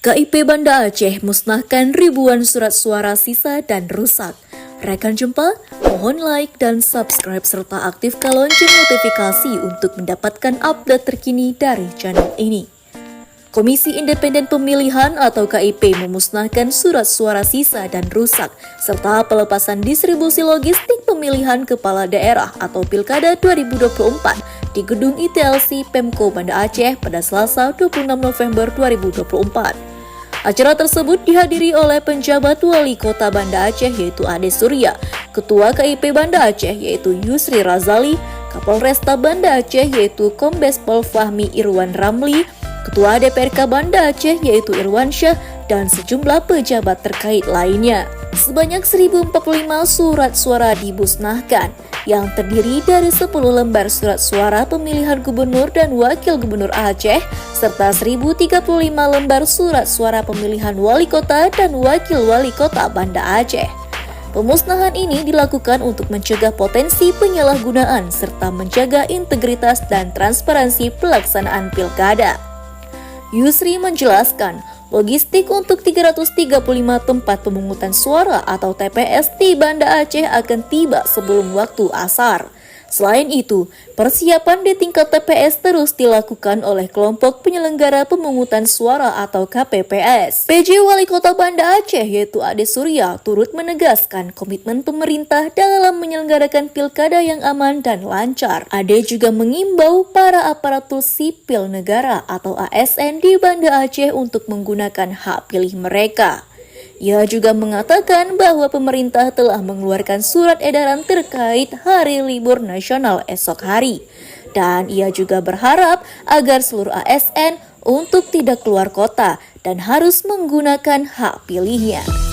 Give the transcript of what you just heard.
KIP Banda Aceh musnahkan ribuan surat suara sisa dan rusak. Rekan jumpa, mohon like dan subscribe serta aktifkan lonceng notifikasi untuk mendapatkan update terkini dari channel ini. Komisi Independen Pemilihan atau KIP memusnahkan surat suara sisa dan rusak, serta pelepasan distribusi logistik pemilihan kepala daerah atau Pilkada 2024 di Gedung ITLC Pemko Banda Aceh pada Selasa 26 November 2024. Acara tersebut dihadiri oleh penjabat Wali Kota Banda Aceh yaitu Ade Surya, Ketua KIP Banda Aceh yaitu Yusri Razali, Kapolresta Banda Aceh yaitu Kombes Pol Fahmi Irwan Ramli, Ketua DPRK Banda Aceh yaitu Irwan Syah, dan sejumlah pejabat terkait lainnya. Sebanyak 1045 surat suara dimusnahkan, yang terdiri dari 10 lembar surat suara pemilihan gubernur dan wakil gubernur Aceh, serta 1035 lembar surat suara pemilihan wali kota dan wakil wali kota Banda Aceh. Pemusnahan ini dilakukan untuk mencegah potensi penyalahgunaan serta menjaga integritas dan transparansi pelaksanaan pilkada. Yusri menjelaskan, logistik untuk 335 tempat pemungutan suara atau TPS di Banda Aceh akan tiba sebelum waktu asar. Selain itu, persiapan di tingkat TPS terus dilakukan oleh kelompok penyelenggara pemungutan suara atau KPPS. PJ Wali Kota Banda Aceh yaitu Ade Surya turut menegaskan komitmen pemerintah dalam menyelenggarakan pilkada yang aman dan lancar. Ade juga mengimbau para aparatur sipil negara atau ASN di Banda Aceh untuk menggunakan hak pilih mereka. Ia juga mengatakan bahwa pemerintah telah mengeluarkan surat edaran terkait hari libur nasional esok hari. Dan ia juga berharap agar seluruh ASN untuk tidak keluar kota dan harus menggunakan hak pilihnya.